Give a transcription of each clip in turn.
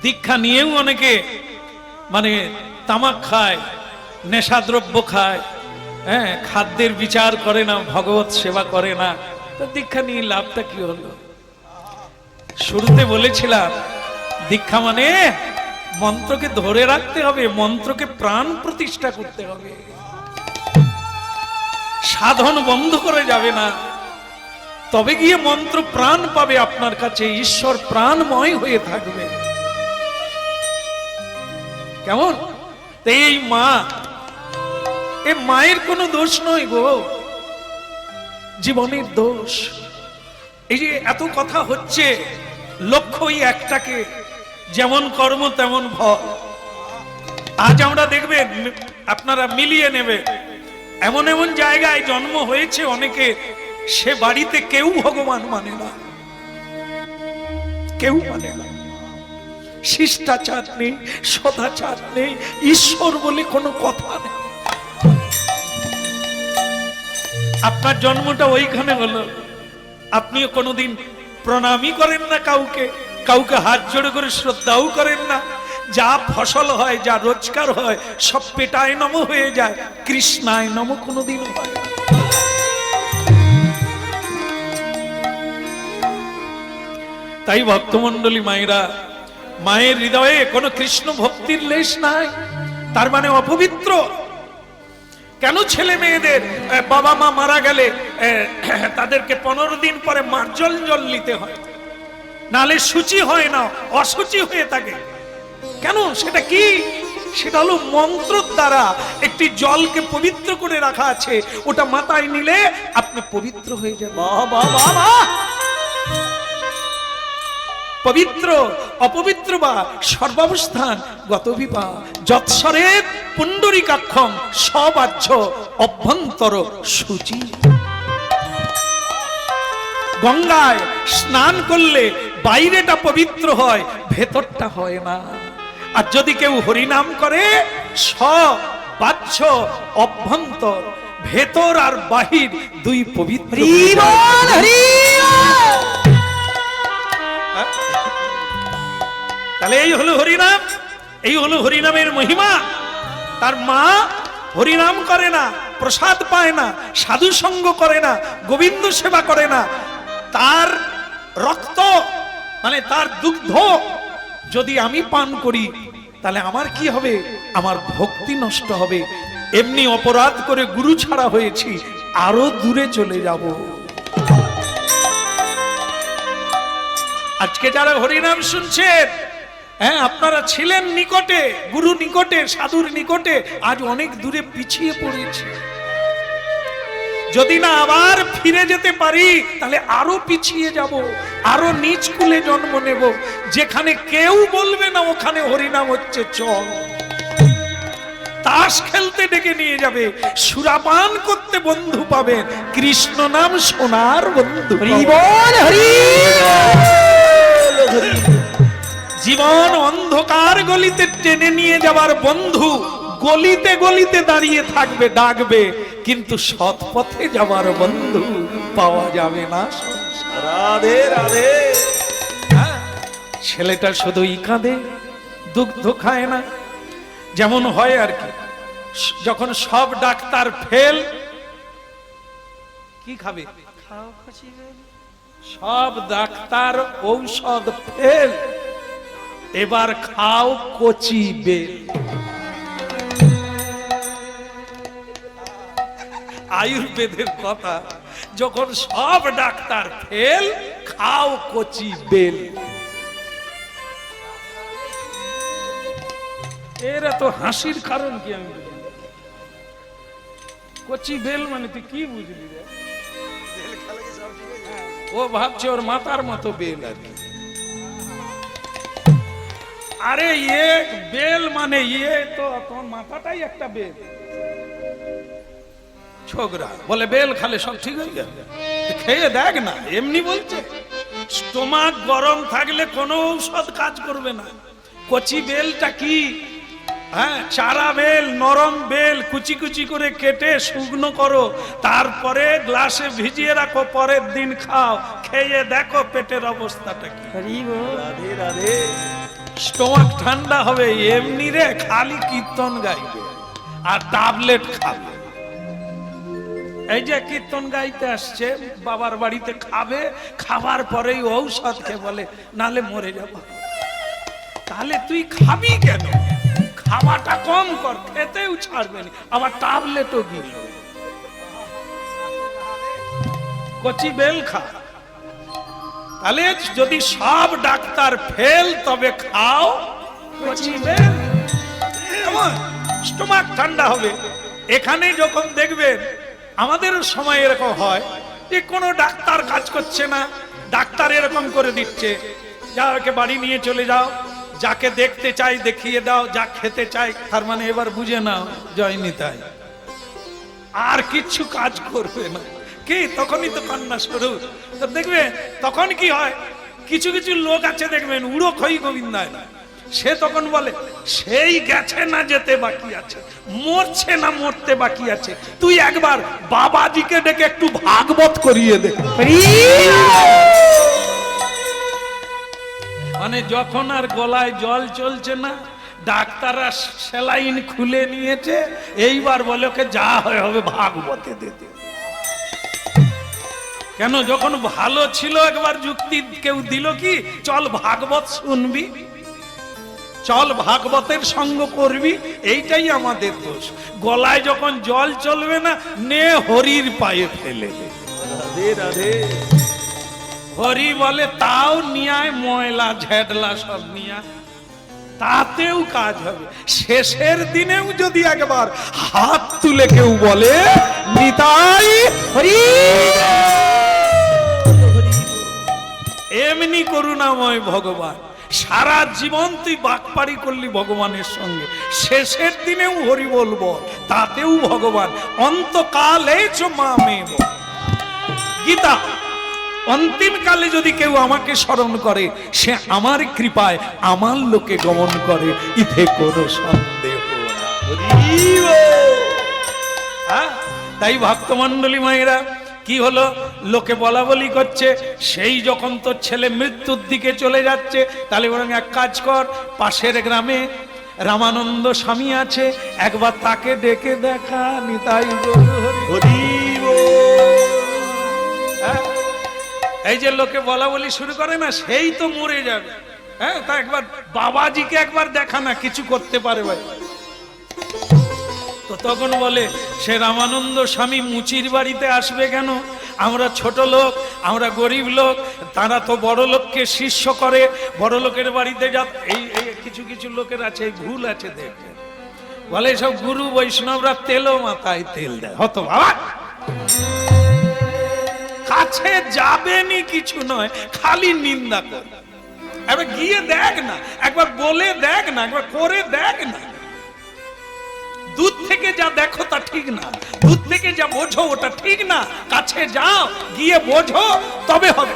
দীক্ষা নিয়েও অনেকে মানে তামাক খায়, নেশাদ্রব্য খায়, হ্যাঁ, খাদ্যের বিচার করে না, ভগবত সেবা করে না। তো দীক্ষা নিয়ে লাভটা কি হলো? শুরুতে বলেছিলাম দীক্ষা মানে মন্ত্রকে ধরে রাখতে হবে, মন্ত্রকে প্রাণ প্রতিষ্ঠা করতে হবে, সাধন বন্ধ করে যাবে না, তবে গিয়ে মন্ত্র প্রাণ পাবে আপনার কাছে, ঈশ্বর প্রাণময় হয়ে থাকবে। কেমন? এই মা, এ মায়ের কোনো দোষ নয় গো, জীবনের দোষ। এই যে এত কথা হচ্ছে, লক্ষ্যই একটাকে, যেমন কর্ম তেমন ফল। আজ আমরা দেখবেন, আপনারা মিলিয়ে নেবে, এমন এমন জায়গায় জন্ম হয়েছে অনেকে, সে বাড়িতে কেউ ভগবান মানে না, কেউ মানে না, শিষ্টাচার নেই, সদাচার নেই, ঈশ্বর বলে কোনো কথা নেই। আপনার জন্মটা ওইখানে হলো, আপনিও কোনোদিন প্রণামই করেন না কাউকে, কাউকে হাত জোড়ে করে শ্রদ্ধাও করেন না, যা ফসল হয়, যা রোজগার হয়, সব পেটায় নম হয়ে যায়, কৃষ্ণায় নম কোনোদিন হয় না। তাই ভক্তমন্ডলী মায়েরা, মায়ের হৃদয়ে কোনো কৃষ্ণ ভক্তির লেশ নাই, তার মানে অপবিত্র। কেন ছেলে মেয়েদের বাবা মা মারা গেলে তাদেরকে 15 দিন পরে মার্জল জল নিতে হয়, নালে সূচি হয় না, অসুচি হয়ে থাকে? কেন? সেটা কি? সেটা হলো মন্ত্রের দ্বারা একটি জলকে পবিত্র করে রাখা আছে, ওটা মাথায় নিলে আপনি পবিত্র হয়ে যাবেন। পবিত্র অপবিত্র বা সর্বাবস্থান গতবিপা যৎসরে পুণ্ডরীকাক্ষং সবাহ্য অভ্যন্তর শুচি। গঙ্গায় স্নান করলে বাইরেটা পবিত্র হয়, ভেতরটা হয় না। আর যদি কেউ হরিনাম করে, সবাহ্য অভ্যন্তর, ভেতর আর বাহির দুই পবিত্র। তাহলে এই হলো হরিনাম, এই হলো হরিনামের মহিমা। তার মা হরিনাম করে না, প্রসাদ পায় না, সাধু সঙ্গ করে না, গোবিন্দ সেবা করে না, তার রক্ত মানে তার দুগ্ধ যদি আমি পান করি, তাহলে আমার কি হবে? আমার ভক্তি নষ্ট হবে। এমনি অপরাধ করে গুরু ছাড়া হয়েছি, আরো দূরে চলে যাব। আজকে যারা হরিনাম শুনছেন, হ্যাঁ, আপনারা ছিলেন নিকটে, গুরু নিকটে, সাধুর নিকটে, আজ অনেক দূরে পিছিয়ে পড়েছে। যদি না আবার ফিরে যেতে পারি, তাহলে আরো পিছিয়ে যাব, আরো নিচ কুলে জন্ম নেব, যেখানে কেউ বলবে না ওখানে হরিনাম হচ্ছে চল। তাস খেলতে ডেকে নিয়ে যাবে, সুরাপান করতে বন্ধু পাবেন, কৃষ্ণ নাম সোনার বন্ধু। জীবন অন্ধকার গলিতে টেনে নিয়ে যাবার বন্ধু গলিতে গলিতে দাঁড়িয়ে থাকবে, ডাকবে, কিন্তু সৎ পথে যাবার বন্ধু পাওয়া যাবে না। রাধে রাধে। ছেলেটা শুধুই কাঁদে, দুগ্ধ খায় না। যেমন হয় আর কি, যখন সব ডাক্তার ফেল, কি খাবে? সব ডাক্তার ঔষধ ফেল, এবার খাও কচি বেল। আয়ুর্বেদের কথা, যখন সব ডাক্তার ফেল, খাও কচি বেল। এর এত হাসির কারণ কি আমি বুঝি? কচি বেল মানে তুই কি বুঝলি রে? ও ভাবছে ওর মাথার মতো বেল আর কি। আরে ইয়ে বেল মানে ইয়ে তো তোমার মাথাটাই একটা বেল। ছোকরা বলে বেল খালে সব ঠিক হয়ে যাবে, খেয়ে দেখ না। এমনি বলছে, স্টোমাক গরম থাকলে কোনো ঔষধ কাজ করবে না। কচি বেলটা কি? হ্যাঁ, চারা বেল, নরম বেল কুচি কুচি করে কেটে শুকনো করো, তারপরে গ্লাসে ভিজিয়ে রাখো, পরের দিন খাও, খেয়ে দেখো পেটের অবস্থাটা কি। রাধে রাধে। স্টোমাক ঠান্ডা হবে এমনি রে, খালি কীর্তন গাইবে আর ট্যাবলেট খাবে। এই যে কীর্তন গাইতে আসছে বাবার বাড়িতে, খাবে, খাবার পরেই ঔষধ খেয়ে বলে নালে মরে যাব। তাহলে তুই খাবি কেন? খাওয়াটা কম কর, খেতেও ছাড়বে না, আবার ট্যাবলেটও দিল। কচি বেল খা। তাহলে যদি সব ডাক্তার ফেল তবে খাও কচি বেল, স্টোমাক ঠান্ডা হবে। এখানে যখন দেখবেন আমাদের সময় এরকম হয় যে কোনো ডাক্তার কাজ করছে না, ডাক্তার এরকম করে দিচ্ছে, যা ওকে বাড়ি নিয়ে চলে যাও, যাকে দেখতে চাই দেখিয়ে দাও, যা খেতে চাই, তার মানে এবার বুঝে নাও জয় নিতাই, আর কিচ্ছু কাজ করবে না। কি তখনই তো কান্না শুরু। তো দেখবে তখন কি হয়, কিছু কিছু লোক আছে দেখবেন উড়ো খই গোবিন্দায়, সে তখন বলে সেই গেছে না যেতে বাকি আছে, মরছে না মরতে বাকি আছে, তুই একবার বাবাজিকে ডেকে একটু ভাগবত করিয়ে দে। মানে যখন আর গলায় জল চলছে না, ডাক্তাররা সেলাইন খুলে নিয়েছে, এইবার বলে ওকে যা হয় হবে ভাগবতে দিতে। কেন? যখন ভালো ছিল একবার যুক্তি কেউ দিল কি, চল ভাগবত শুনবি, চল ভাগবতের সঙ্গ করবি, এইটাই আমাদের দোষ। গলায় যখন জল চলবে না, নে হরির পায়ে ফেলে দে। রাধে রাধে। হরি বলে তাও নিয়ায়, ময়লা ঝেডলা সব নিয়া, তাতেও কাজ হবে। শেষের দিনেও যদি একবার হাত তুলে কেউ বলে নিতাই হরি, এমনি করুণাময় ভগবান, সারা জীবন তুই বাকপাড়ি করলি ভগবানের সঙ্গে, শেষের দিনেও হরি বলবো, তাতেও ভগবান। অন্তকালে চ মামেব, গীতা, অন্তিম কালে যদি কেউ আমাকে স্মরণ করে, সে আমার কৃপায় আমার লোকে গমন করে, ইথে কোনো সন্দেহ না। তাই ভক্তমণ্ডলী মায়েরা, কি হলো, লোকে বলা বলি করছে, সেই যখন তোর ছেলে মৃত্যুর দিকে চলে যাচ্ছে, তাহলে বরং এক কাজ কর, পাশের গ্রামে রামানন্দ স্বামী আছে, একবার তাকে ডেকে দেখা, নিতাই হরি। এই যে লোকে বলা বলি শুরু করে না, সেই তো মরে যাবে, হ্যাঁ, তা একবার বাবাজিকে একবার দেখা না, কিছু করতে পারে ভাই। তো তখন বলে সে রামানন্দ স্বামী মুচির বাড়িতে আসবে কেন? আমরা ছোট লোক, আমরা গরিব লোক, তারা তো বড় লোককে শিষ্য করে, বড় লোকের বাড়িতে যা। এই কিছু কিছু লোকের আছে এই ভুল আছে, দেখবে বলে সব গুরু বৈষ্ণবরা তেলও মাথায় তেল দেয়, হতো বাবা, কাছে যাবেনি কিছু নয়, খালি নিন্দা কর। একবার গিয়ে দেখ না, একবার বলে দেখ না, একবার করে দেখ না। দূর থেকে যা দেখো তা ঠিক না, দূর থেকে যা বোঝো ওটা ঠিক না, কাছে যাও, গিয়ে বোঝো, তবে হবে।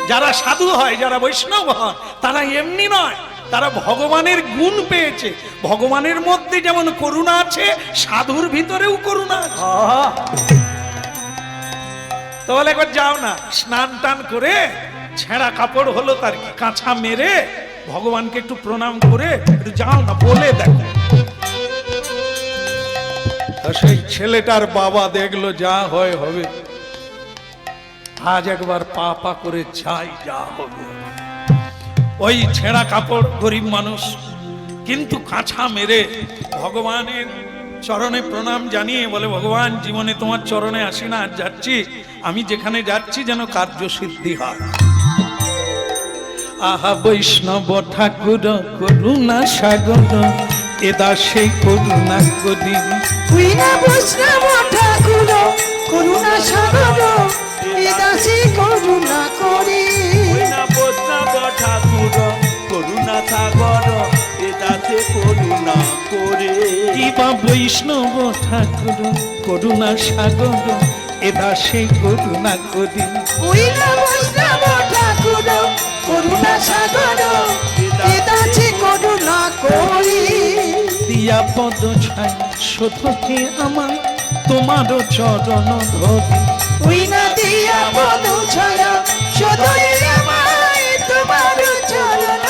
যারা সাধু হয়, যারা বৈষ্ণব হয়, তারা এমনি নয়, তারা ভগবানের গুণ পেয়েছে। ভগবানের মধ্যে যেমন করুণা আছে, সাধুর ভিতরেও করুণা আছে। তাহলে একবার যাও না, স্নান টান করে, ছেঁড়া কাপড় হলো তার কাঁচা মেরে, ভগবানকে একটু প্রণাম করে একটু যাও না, বলে দেখো। সেই ছেলেটার বাবা দেখলো যা হয় হবে, আজ একবার পা পা করে যাই, যা হবে। ওই ছেঁড়া কাপড়, গরিব মানুষ, কিন্তু কাঁচা মেরে ভগবানের চরণে প্রণাম জানিয়ে বলে, ভগবান জীবনে তোমার চরণে আসি না, আজ যাচ্ছি, আমি যেখানে যাচ্ছি যেন কার্য সিদ্ধি হয়। আহা বৈষ্ণব ঠাকুর করুণা সাগর, এদা সেই করুণা করি। বৈষ্ণব ঠাকুর করুণা সাগর, এদা সেই করুণা করি। বৈষ্ণব ঠাকুর করুণা সাগর, এদা সে করুণা করে। কিবা বৈষ্ণব ঠাকুর করুণা সাগর, এদা সেই করুণা করি। বৈষ্ণব ঠাকুর করুণা সাগর, এদা সেই করুণা করি। দিয়া পদ ছাই শোধকে আমায় তোমারও চরণ ধরি। ওই না দিয়া পদ ছায়া শোধকে আমায় তোমারও চরণ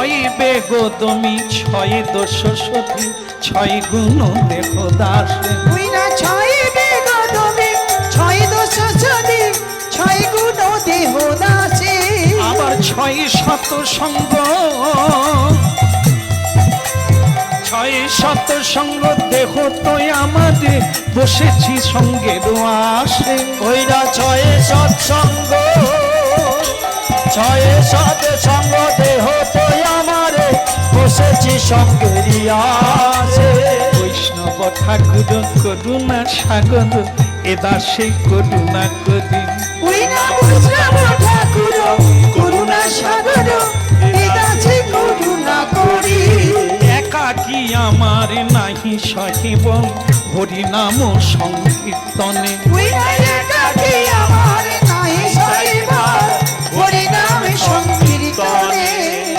ছয় বেগ তুমি ছয় দোষ সতী ছয় গুণ দেহ দাস তুই না ছয় বেগ তুমি ছয় দোষ যদি ছয় গুণ দেহ দাসে আবার ছয় শত সঙ্গ ছয় শত সঙ্গ দেহ তোই আমাদের বসেছি সঙ্গের আসে ওই না ছয়ে সৎসঙ্গ ছয়ে সৎ সঙ্গ দেহ তোই আমারে বসেছি সঙ্গেরই আসে বৈষ্ণব ঠাকুর করুণা সাগর এ দাসে করুণা করি তুই না বৈষ্ণব ঠাকুর করুণা সাগর এ দাসে করুণা করি একাকী আমার নাহি সহিব হরি নাম সংকীর্তনে তুই না একাকী আমার নাই সহিব হরি নাম সংকীর্তনে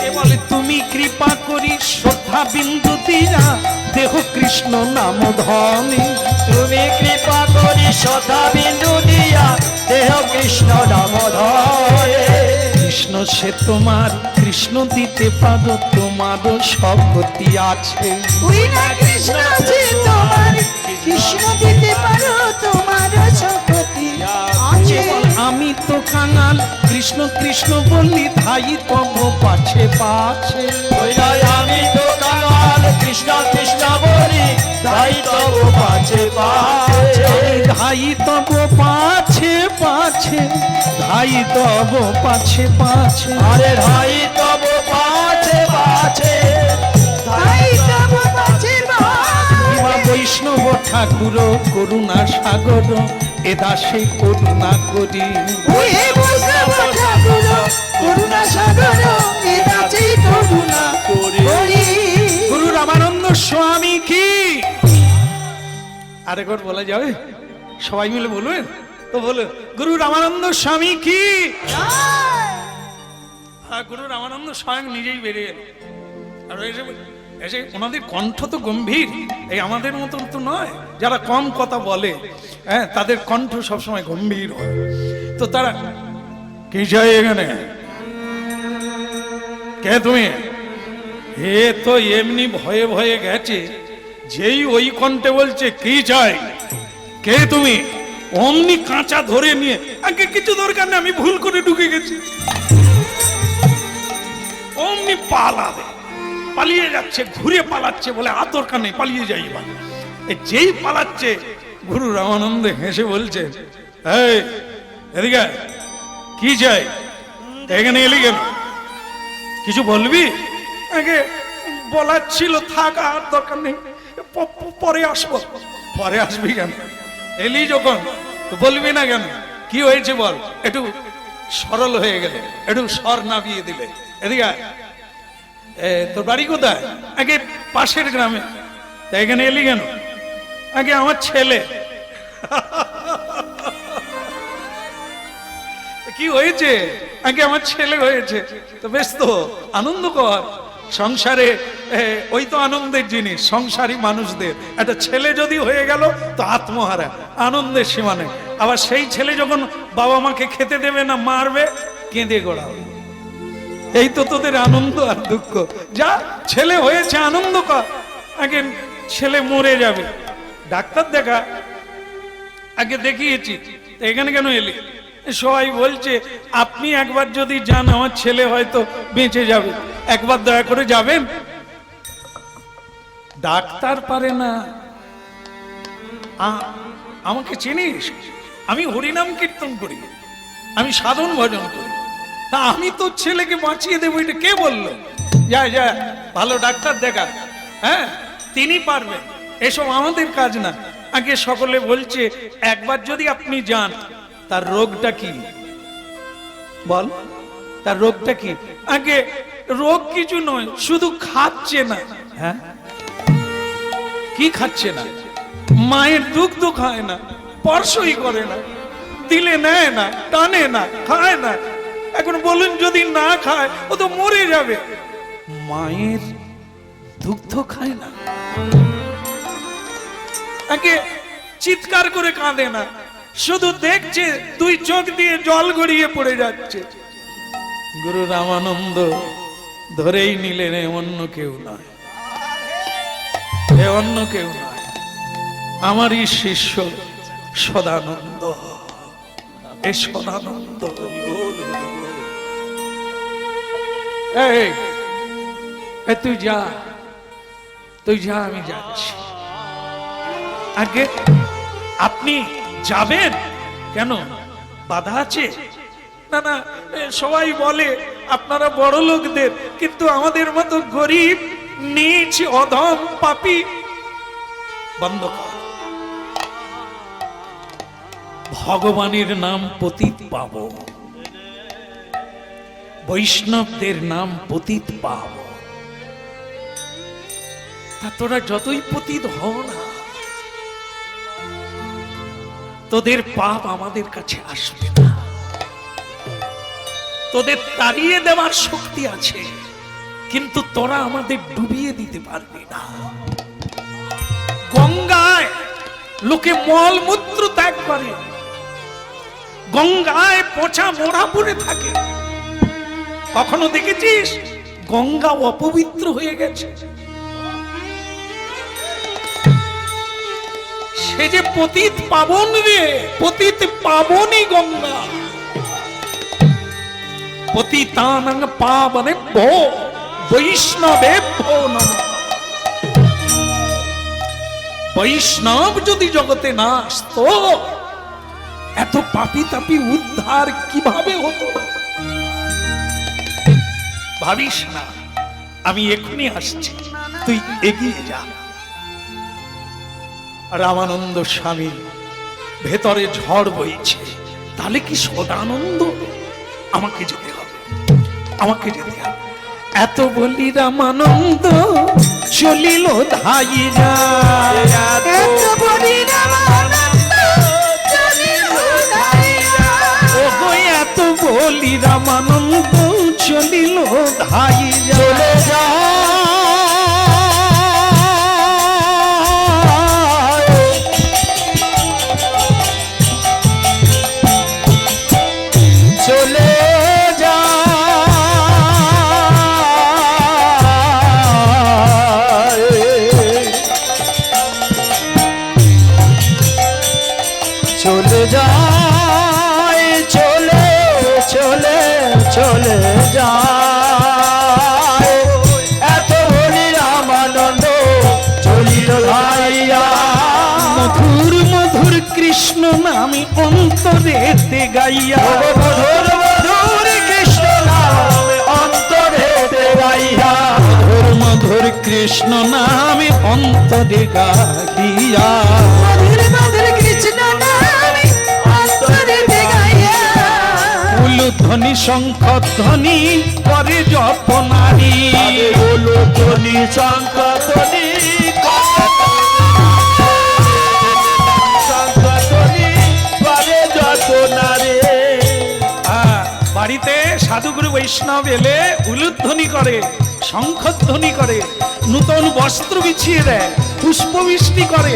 এ বলে তুমি কৃপা করি শ্রদ্ধা বিন্দু দিয়া দেহ কৃষ্ণ নাম ধনে তুমি কৃপা করি সদা বিন্দু দিয়া দেহ কৃষ্ণ নাম ধরে কৃষ্ণ সে তোমার কৃষ্ণ দিতে পারো তোমারও শক্তি আছে তুই না কৃষ্ণ যে তোমার কৃষ্ণ দিতে পারো তোমার শক্তি আছে আমি তো কাঙাল কৃষ্ণ কৃষ্ণ বললি ধাই তব পাছে পাছে ওই নয় আমি তো কাঙাল কৃষ্ণ কৃষ্ণ বলি তাই তব পাছে পাছে ধাই তব পাছে পাছে ধাই তব পাছে পাছে আরে ভাই তব পাছে পাছে তাই তব পাছে ইমা বৈষ্ণব ঠাকুর করুণা সাগর এ দাসে করুণা করি ওই বৈষ্ণব ঠাকুর করুণা সাগর এ দাসে করুণা করি গুরু রামানন্দ স্বামী কি আরেকবার বলা যাবে সবাই মিলে বলবেন তো বলো গুরু রামানন্দ স্বামী কি গুরু রামানন্দ স্বয়ং নিজেই বেরিয়ে এলো। আর এসে ওনাদের কণ্ঠ তো গম্ভীর এই আমাদের মতন তো নয় যারা কম কথা বলে হ্যাঁ তাদের কণ্ঠ সবসময় গম্ভীর হয় তো তারা কি চাই এখানে কে তুমি এ তো এমনি ভয়ে ভয়ে গেছে যেই ওই কণ্ঠে বলছে কি চাই কে তুমি অমনি কাঁচা ধরে নিয়ে আগে কিছু দরকার নেই আমি ভুল করে ঢুকে গেছি অমনি পালাবে পালিয়ে যাচ্ছে ঘুরে পালাচ্ছে বলে আর দরকার নেই পালিয়ে যাই বা যেই পালাচ্ছে গুরু রামানন্দ হেসে বলছে এই এদিকে আয়। কি চাই এখানে এলি কেন কিছু বলবি আগে বলার ছিল থাক আর দরকার নেই পরে আসবো পরে আসবি কেন এলি যখন তো বলবি না কেন কি হয়েছে বল একটু সরল হয়ে গেলে একটু স্বর নামিয়ে দিলে এদিকে আয়। তোর বাড়ি কোথায় আগে পাশের গ্রামে তা এখানে এলি কেন আগে আমার ছেলে কি হয়েছে আগে আমার ছেলে হয়েছে তো বেশ তো আনন্দ কর সংসারে ওই তো আনন্দের জিনিস সংসারী মানুষদের একটা ছেলে যদি হয়ে গেল তো আত্মহারা আনন্দের সীমা নেই আবার সেই ছেলে যখন বাবা মাকে খেতে দেবে না মারবে কেঁদে গোড়াবে এই তো তোদের আনন্দ আর দুঃখ যা ছেলে হয়েছে আনন্দ কর আগে ছেলে মরে যাবে ডাক্তার দেখা আগে দেখিয়েছি তো এখানে কেন এলি সবাই বলছে আপনি একবার যদি যান আমার ছেলে হয়তো বেঁচে যাবে একবার দয়া করে যাবেন ডাক্তার পারে না আমাকে চিনিস আমি হরিনাম কীর্তন করি আমি সাধন ভজন করি তা আমি তোর ছেলেকে বাঁচিয়ে দেবো এটা কে বললো যা যা ভালো ডাক্তার দেখা হ্যাঁ তিনি পারবেন এসব আমাদের কাজ না আগে সকলে বলছে একবার যদি আপনি যান তার রোগটা কি বল তার রোগটা কি আগে রোগ কিছু নয় শুধু খাচ্ছে না হ্যাঁ কি খাচ্ছে না মায়ের দুগ্ধ খায় না স্পর্শই করে না দিলে নেয় না টানে না খায় না এখন বলুন যদি না খায় ও তো মরে যাবে মায়ের দুগ্ধ খায় না আগে চিৎকার করে কাঁদে না শুধু দেখছে দুই চোখ দিয়ে জল গড়িয়ে পড়ে যাচ্ছে গুরু রামানন্দ ধরেই নিলেন এ অন্য কেউ নয়, এ অন্য কেউ নয়, আমারই শিষ্য সদানন্দ। এ সদানন্দ, এই তুই যা, তুই যা, আমি যাচ্ছি। আগে আপনি যাবেন কেন? বাধা আছে? না না, সবাই বলে আপনারা বড় লোকদের, কিন্তু আমাদের মতো গরিব নীচ অধম পাপী বন্ধ কর। ভগবানের নাম পতিত পাবো, বৈষ্ণবদের নাম পতিত পাবো। তা তোরা যতই পতিত হও না, তোদের পাপ আমাদের কাছে আসবে না। তোদের তাড়িয়ে দেওয়ার শক্তি আছে, কিন্তু তোরা আমাদের ডুবিয়ে দিতে পারবি না। গঙ্গায় লোকে মলমূত্র ত্যাগ করে, গঙ্গায় পচা মোড়া পড়ে থাকে। কখনো দেখেছিস গঙ্গা অপবিত্র হয়ে গেছে? সে যে পতিত পাবন রে, পতিত পাবনই গঙ্গা। পতিতানং পাবনেভ্যো বৈষ্ণবেভ্যো নমঃ। বৈষ্ণব যদি জগতে না আসতো, এত পাপী তাপী উদ্ধার কিভাবে হতো? ভাবিস না, আমি এখনই আসছি, তুই এগিয়ে যা। রামানন্দ স্বামী ভেতরে ঝড় বইছে, তাহলে কি সদানন্দ? আমাকে যেতে হবে, আমাকে যেতে হবে। এত বলি রামানন্দ চলিল ধাইরা, এত বলি রামানন্দ চলিল ধাইরা। ওগো এত বলি রামানন্দ চলিল ধাইরা। চলে যায়, চলে যায়, চলে যায়, চলে চলে চলে যায়। এত বলি রামানন্দ চলিল ভাইয়া। মধুর মধুর কৃষ্ণ নামে অন্তরেতে গাইয়া, মধুর মধুর কৃষ্ণ নাম অন্তরেতে গাইয়া, মধুর মধুর কৃষ্ণ নামে অন্তরে গাইয়া। মধুর মধুর কৃষ্ণ নামে অন্তরেতে গাইয়া। উলুধ্বনি শঙ্খ ধ্বনি করে জপ নারী, বলো ধ্বনি শঙ্খধ্বনি শঙ্খধ্বনি করে যত নারে। বাড়িতে সাধুগুরু বৈষ্ণব এলে উলুধ্বনি করে, শঙ্খধ্বনি করে, নূতন বস্ত্র বিছিয়ে দেয়, পুষ্পবৃষ্টি করে।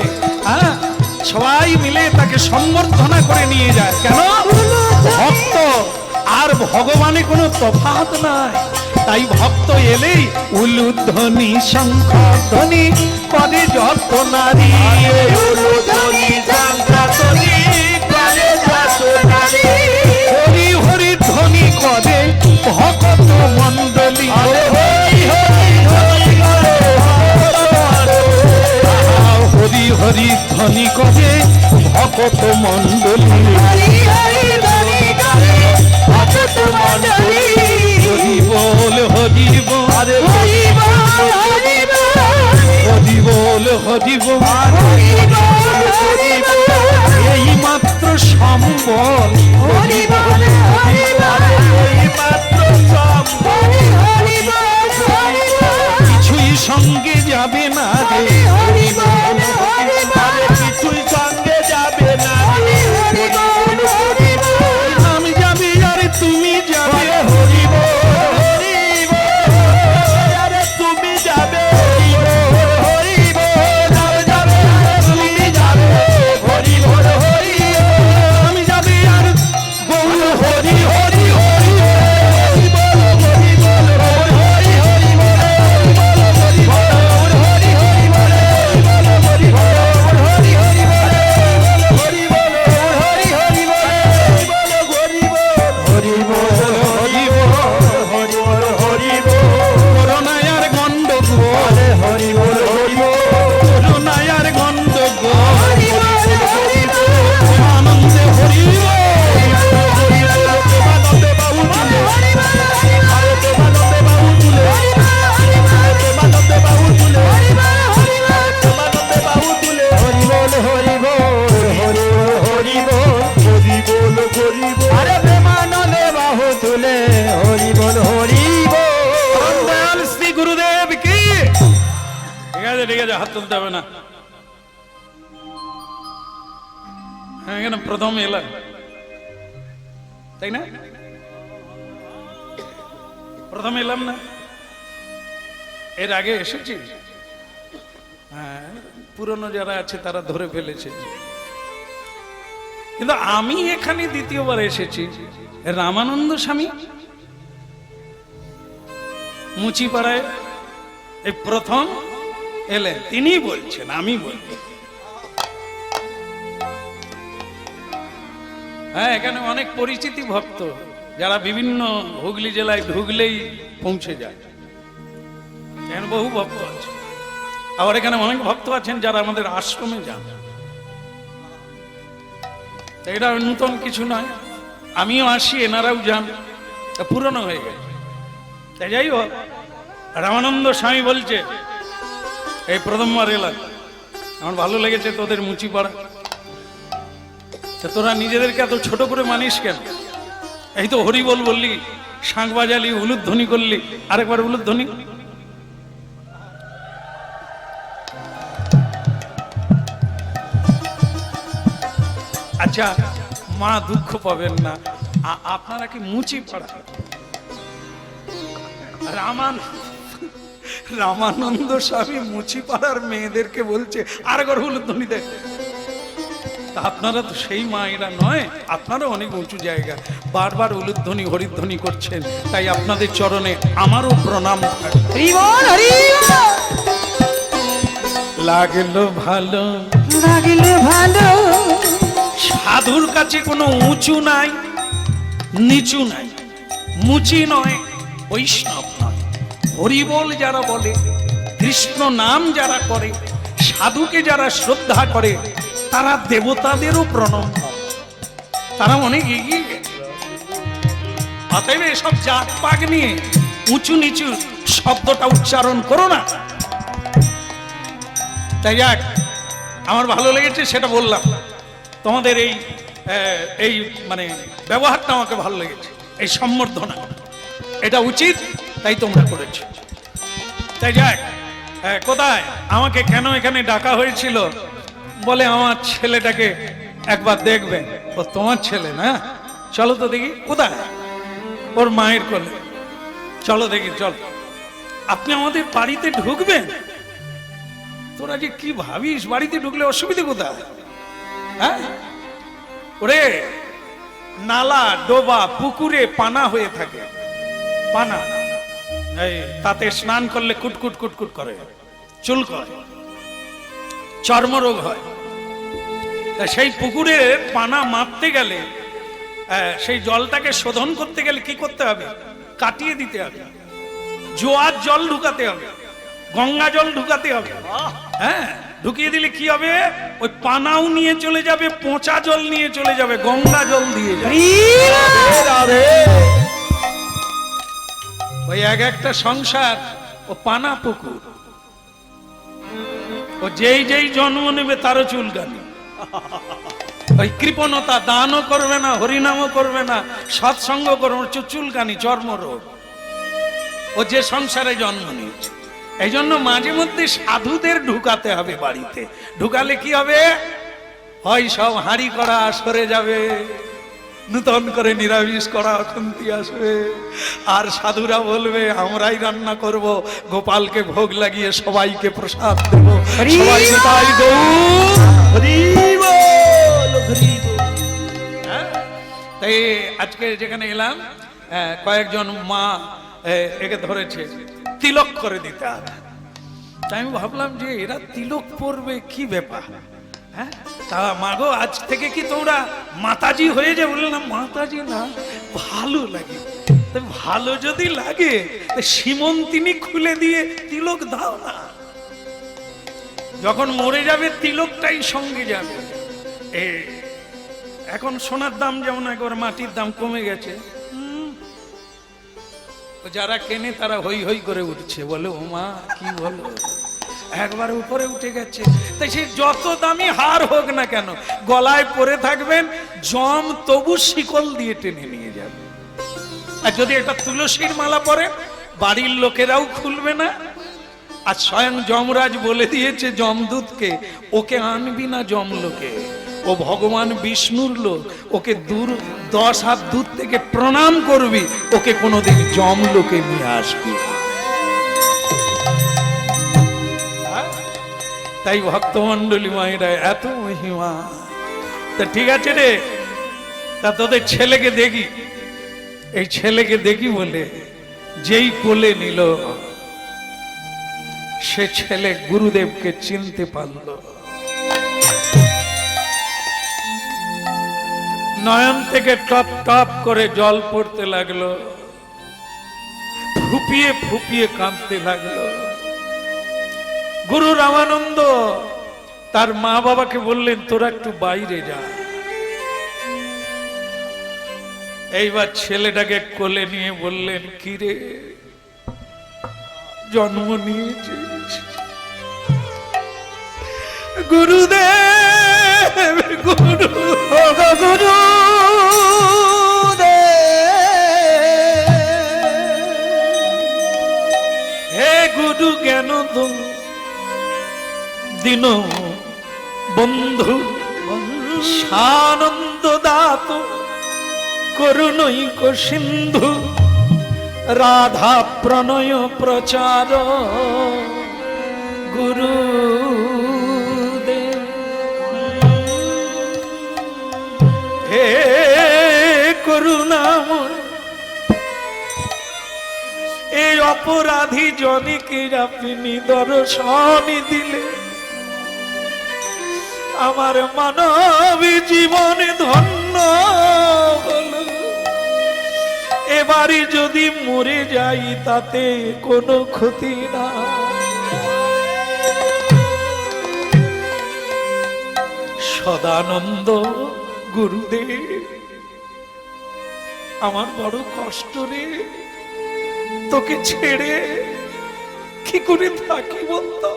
সবাই মিলে তাকে সম্বর্ধনা করে নিয়ে যায়। কেন? ভক্ত আর ভগবানে কোনো তফাৎ নাই। তাই ভক্ত এলেই উলুধ্বনি শঙ্খধ্বনি করে যত নারী। ধ্বনি শঙ্খধ্বনি করে যত নারী। হরি হরি ধ্বনি করে ভক্ত মণ্ডলী। হরি হরি হরি করে হরি হরি ধ্বনি করে ভক্ত মণ্ডলী। হরি হরি ধ্বনি করে ভক্ত মণ্ডলী। হরি বল হরি বল, হরি বল হরি বল, হরি বল হরি বল। হরি বল হরি বল, এই মাত্র সম্বল। হরি বল হরি বল, এই মাত্র সম্ভব। হরি বল হরি বল, কিছুই সঙ্গে যাবে না রে। হরি বল হরি বল, কিছুই সঙ্গে যাবে না রে। হরি বল হরি বল, নাম যাবে আর তুমি যাবে। হরি ঠিক আছে, হাত তুলতে হবে না। হ্যাঁ, এখানে প্রথম এলাম, তাই না? প্রথম এলাম না, এর আগে এসেছি। হ্যাঁ, পুরনো যারা আছে তারা ধরে ফেলেছে, কিন্তু আমি এখানে দ্বিতীয়বার এসেছি। রামানন্দ স্বামী মুচিপাড়ায় এই প্রথম এলেন, তিনি বলছেন, আমি বলছি। হ্যাঁ, এখানে অনেক পরিচিতি ভক্ত যারা বিভিন্ন হুগলি জেলায় ঢুকলেই পৌঁছে যায়, এখানে বহু ভক্ত আছে। আবার এখানে অনেক ভক্ত আছেন যারা আমাদের আশ্রমে যান। এটা নতুন কিছু নয়, আমিও আসি, এনারাও যান, পুরনো হয়ে গেছে। তাই যাই হোক, রামানন্দ স্বামী বলছে এই প্রথমবার এলাম, আমার ভালো লেগেছে তোদের মুচিপাড়া। তোরা নিজেদেরকে এত ছোট করে মানিস কেন? এই তো হরিবল বললি, শাঁখ বাজালি, উলুধ্বনি করলি, আরেকবার উলুধ্বনি। আচ্ছা মা, দুঃখ পাবেন না, আপনারা কি মুচিপাড়া? রামানন্দ স্বামী মুচিপাড়ার মেয়েদেরকে বলছে আরেকবার উলুধ্বনি দেয়। আপনারা তো সেই মায়েরা নয়, আপনারা অনেক উঁচু জায়গা, বারবার উলুধ্বনি হরিধ্বনি করছেন, তাই আপনাদের চরণে আমারও প্রণাম। লাগলো ভালো, লাগলো ভালো। সাধুর কাছে কোনো উঁচু নাই, নিচু নাই, মুচি নয়, বৈষ্ণব নয়। হরিবল যারা বলে, কৃষ্ণ নাম যারা করে, সাধুকে যারা শ্রদ্ধা করে, তারা দেবতাদেরও প্রণাম করে, তারা অনেক এগিয়ে গেছে। অতএব এসব জাত পাগ নিয়ে উঁচু নিচু শব্দটা উচ্চারণ করো না। তাই যাক, আমার ভালো লেগেছে সেটা বললাম। তোমাদের এই মানে ব্যবহারটা আমাকে ভালো লেগেছে, এই সম্বর্ধনা, এটা উচিত, তাই তোমরা করেছো। তাই যাক, কোথায় আমাকে কেন এখানে ডাকা হয়েছিল? বলে আমার ছেলেটাকে একবার দেখবেন। ও তোমার ছেলে না? চলো তো দেখি। কোথায়? ওর মায়ের কোলে। চলো দেখি, চল। আপনি আমাদের বাড়িতে ঢুকবেন? তোরা যে কি ভাবিস, বাড়িতে ঢুকলে অসুবিধা কোথায়? হ্যাঁ, ওরে নালা, ডোবা, পুকুরে পানা হয়ে থাকে, পানা, তাতে স্নান করলে কুটকুট কুটকুট করে, চুল করে, চর্মরোগ হয়। সেই পুকুরে পানা মাপতে গেলে, সেই জলটাকে শোধন করতে গেলে কি করতে হবে? কাটিয়ে দিতে হবে, জোয়ার জল ঢুকাতে হবে, গঙ্গা জল ঢুকাতে হবে। হ্যাঁ, ঢুকিয়ে দিলে কি হবে? ওই পানাও নিয়ে চলে যাবে, পচা জল নিয়ে চলে যাবে, গঙ্গা জল দিয়ে যাবে। ওই এক একটা সংসার ও পানা পুকুর। ও যেই যেই জন্ম নেবে তারও চুলকানি, ওই কৃপণতা, দানও করবে না, হরিনামও করবে না, সৎসঙ্গ করবে, চুলকানি, চর্মরোগ। ও যে সংসারে জন্ম নিয়েছে, এই জন্য মাঝে মধ্যে সাধুদের ঢুকাতে হবে বাড়িতে। ঢুকালে কি হবে? হয় সব হাঁড়ি করা সরে যাবে, নূতন করে নিরামিষ করা অখন্তি আসবে, আর সাধুরা বলবে আমরাই রান্না করব, গোপালকে ভোগ লাগিয়ে সবাইকে প্রসাদ দেব। সবাইকে তাই তাই আজকে যেখানে এলাম, কয়েকজন মা একে ধরেছে তিলক করে দিতে হবে। তাই আমি ভাবলাম যে এরা তিলক পরবে, কি ব্যাপার? হ্যাঁ, তা মাগো আজ থেকে কি তোমরা মাতাজি হয়ে যাবে? বললাম মাতাজি না, ভালো লাগে। ভালো যদি লাগে সীমন্তিনী খুলে দিয়ে তিলক দাও না, যখন মরে যাবে তিলকটাই সঙ্গে যাবে। এখন সোনার দাম যেমন একবার মাটির দাম কমে গেছে, যারা কেনে তারা হই হই করে উঠছে, বলে ও মা কি বলো, একবার উপরে উঠে গেছে। তাই সে যত দামি হার হোক না কেন, গলায় পরে থাকবেন, জম তবু শিকল দিয়ে টেনে নিয়ে যাবে। আর যদি এটা তুলসীর মালা পরে, বাড়ির লোকেরাও খুলবে না, আর স্বয়ং যমরাজ বলে দিয়েছে যমদূতকে, ওকে আনবি না যমলোকে, ও ভগবান বিষ্ণুর লোক, ওকে 10 হাত দূর থেকে প্রণাম করবি, ওকে কোনোদিন যমলোকে নিয়ে আসবি। তাই ভক্তমণ্ডলী মায়েরা এত মহিমা। তা ঠিক আছে রে, তা তোদের ছেলেকে দেখি, এই ছেলেকে দেখি বলে যেই কোলে নিল, সে ছেলে গুরুদেবকে চিনতে পারল। নয়ন থেকে টপ টপ করে জল পড়তে লাগলো, ফুপিয়ে ফুপিয়ে কাঁদতে লাগলো। গুরু রামানন্দ তার মা বাবাকে বললেন, তোরা একটু বাইরে যা। এইবার ছেলেটাকে কোলে নিয়ে বললেন, কিরে জন্ম নিয়েছিস? গুরুদেব, গুরু হে গুরু জ্ঞান দিন বন্ধু সানন্দ দাত করুণৈক সিন্ধু রাধা প্রণয় প্রচার গুরু হে করুণাময়, এই অপরাধী জনকে আপনি দর্শন দিলে আমার মানব জীবনে ধন্য হলো। এবারে যদি মরে যাই তাতে কোনো ক্ষতি না। সদানন্দ গুরুদেব, আমার বড় কষ্ট রে, তোকে ছেড়ে কি করে থাকি বলতো?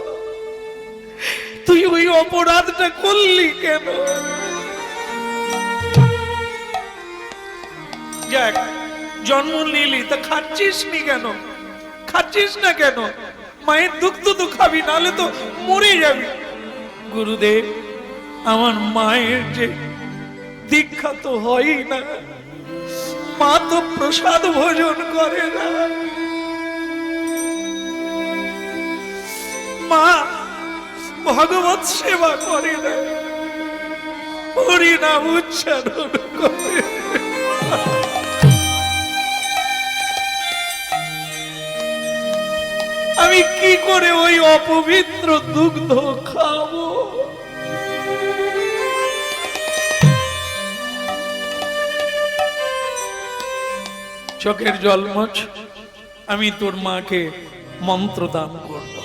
তুই ওই অপরাধটা করলি কেন? যাক, জন্ম নিলি তা খাচ্ছিস নি কেন? খাচ্ছিস না কেন? মায়ের দুগ্ধ তো খাবি, নাহলে তো মরে যাবি। গুরুদেব, আমার মায়ের যে দীক্ষা তো হয় না, মা তো প্রসাদ ভোজন করে না, মা ভগবত সেবা করে না, হরিনাম উচ্চারণ করে। আমি কি করে ওই অপবিত্র দুগ্ধ খাবো? চোখের জল মোছ, আমি তোর মাকে মন্ত্র দান করব।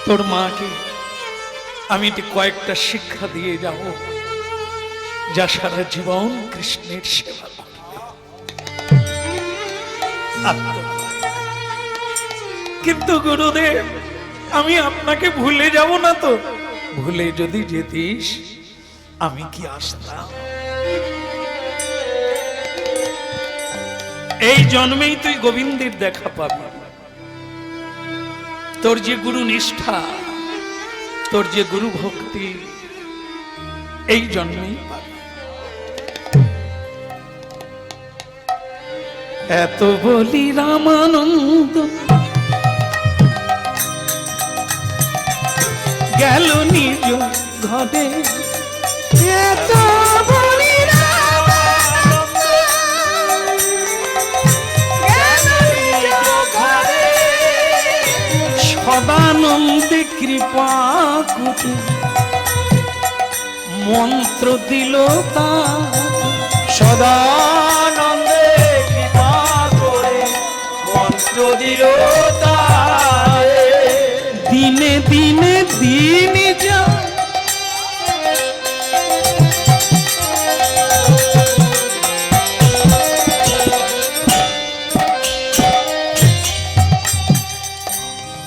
তোর মাকে আমি কয়েকটা শিক্ষা দিয়ে যাব, যা সারা জীবন কৃষ্ণের সেবা করবে। কিন্তু গুরুদেব, আমি আপনাকে ভুলে যাব না তো? ভুলে যদি যেতিস আমি কি আসতাম? এই জন্মেই তুই গোবিন্দের দেখা পাবি। তোর যে গুরু নিষ্ঠা, তোর যে গুরু ভক্তি, এই জন্মেই পাবি। এত বলি রামানন্দ গেল নিজ ঘরে, এত বলি রামানন্দ গেল নিজ ঘরে, সদানন্দে কৃপা করে মন্ত্র দিল তার, সদানন্দে কৃপা করে মন্ত্র দিল তারে। দিনে দিনে দিন যা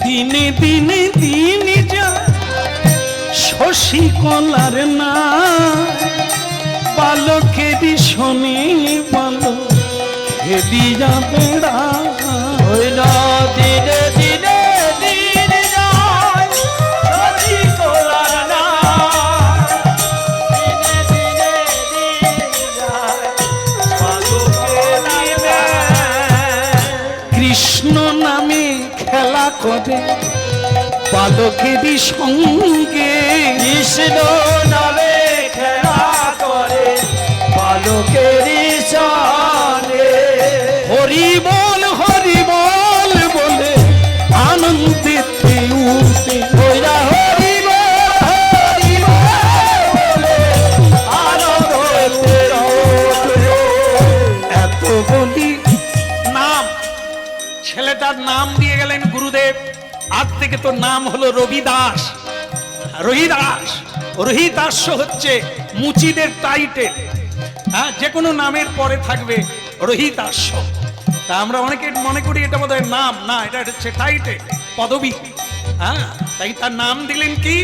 দিনে দিনে দিন যা শশী কলার না, বালকেরই শনি বালক খেলিয়া বেড়া। ওই না দিনে দিনে কৃষ্ণ নামে খেলা করে বালকেরই সঙ্গে। কৃষ্ণ নামে খেলা করে বালকেরই সঙ্গে। হরি বল বলে আনন্দিতে উঠে ওইরা হরি বল বলে আনন্দে ওঠে। এত বলি নাম, ছেলেটার নাম দিয়ে গেলেন গুরুদেব। আজ থেকে তো নাম হলো রবিদাস, রহিদাস। রহিদাস হচ্ছে মুচিদের টাইটেল। হ্যাঁ, যে কোনো নামের পরে থাকবে রহিদাস। তা আমরা অনেকে মনে করি এটা বোধহয় নাম, না, এটা হচ্ছে টাইটেল, পদবী। হ্যাঁ, তাই তার নাম দিলেন কি,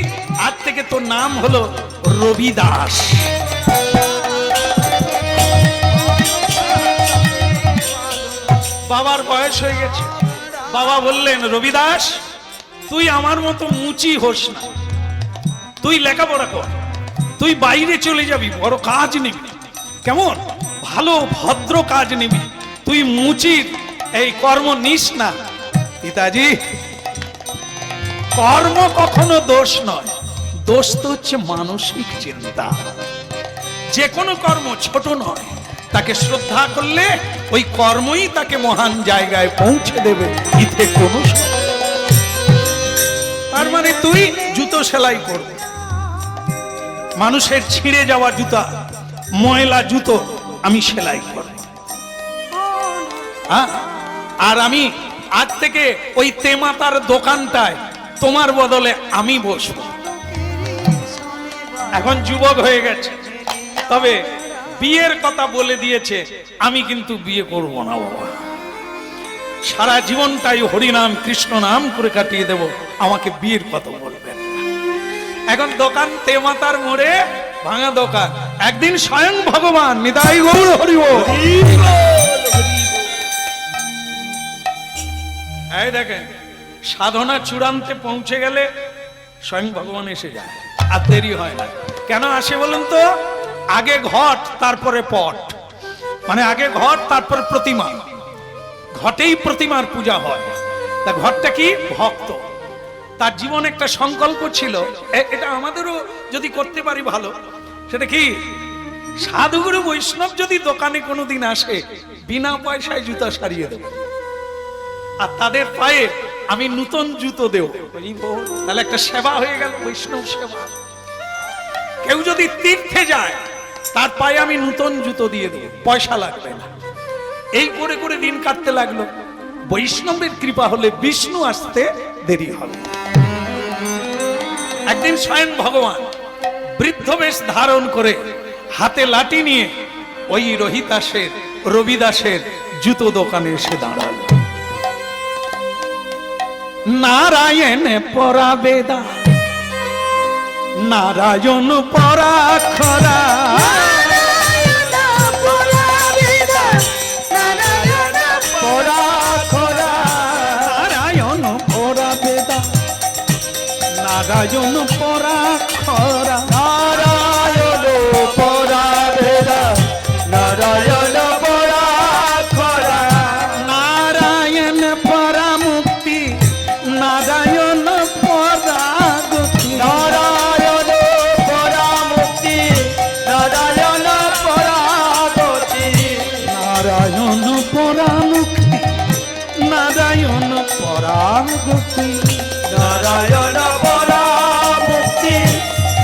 আজ থেকে তো নাম হলো রবিদাস। বাবার বয়স হয়ে গেছে, বাবা বললেন রবিদাস তুই আমার মতো মুচি হোস না, তুই লেখাপড়া কর, তুই বাইরে চলে যাবি, বড় কাজ নিবি, কেমন ভালো ভদ্র কাজ নিবি, তুই মুচির এই কর্ম নিস না। পিতাজি, কর্ম কখনো দোষ নয়, দোষ তো হচ্ছে মানসিক চিন্তা। যে কোনো কর্ম ছোট নয়, তাকে শ্রদ্ধা করলে ওই কর্মই তাকে মহান জায়গায় পৌঁছে দেবে, ইতে কোনো সন্দেহ নেই। তার মানে তুই জুতো সেলাই করবি, মানুষের ছিঁড়ে যাওয়া জুতা, ময়লা জুতো আমি সেলাই করব। হ্যাঁ, আর আমি আজ থেকে ওই তেমাতার দোকানটায় তোমার বদলে আমি বসবো। এখন যুবক হয়ে গেছে, তবে বিয়ের কথা বলে দিয়েছে, আমি কিন্তু বিয়ে করব না বাবা, সারা জীবনটাই হরিনাম কৃষ্ণ নাম করে কাটিয়ে দেব, আমাকে বিয়ের কথা বলবেন না। এখন দোকান তেমাতার মোড়ে, ভাঙা দোকান। একদিন স্বয়ং ভগবান, নিতাই গৌর হরি বল। এই দেখেন, সাধনা চূড়ান্তে পৌঁছে গেলে স্বয়ং ভগবান এসে যায়, আর দেরি হয় না। কেন আসে বলুন তো? আগে ঘট তারপরে পট, মানে আগে ঘট তারপর প্রতিমা, ঘটেই প্রতিমার পূজা হয়। তা ঘটটা কি? ভক্ত। তার জীবন একটা সংকল্প ছিল, এটা আমাদেরও যদি করতে পারি ভালো। সেটা কি? সাধুগুরু বৈষ্ণব যদি দোকানে কোনোদিন আসে, বিনা পয়সায় জুতা সারিয়ে দেব, আর তাদের পায়ে আমি নূতন জুতো দেব। তাহলে একটা সেবা হয়ে গেল, বৈষ্ণব সেবা। কেউ যদি তীর্থে যায়, তার পায়ে আমি নূতন জুতো দিয়ে দেব, পয়সা লাগবে না। এই করে করে দিন কাটতে লাগলো। বৈষ্ণবের কৃপা হলে বিষ্ণু আসতে দেরি হবে। একদিন স্বয়ং ভগবান বৃদ্ধ বেশ ধারণ করে, হাতে লাঠি নিয়ে ওই রবিদাসের জুতো দোকানে এসে দাঁড়ালো। নারায়ণ পরা বেদা, নারায়ণ পরা খরা, নারায়ণ পরা বেদা, নারায়ণ পরা খরা, নারায়ণ পরা বেদা, নারায়ণ পরা খরা, নারায়ণ পরা মুক্তি, নারায়ণ পরা গতি, নারায়ণ পরা মুক্তি, নারায়ণ পরা গতি, নারায়ণ পরা মুক্তি, নারায়ণ পরা গতি, নারায়ণ পরা মুক্তি,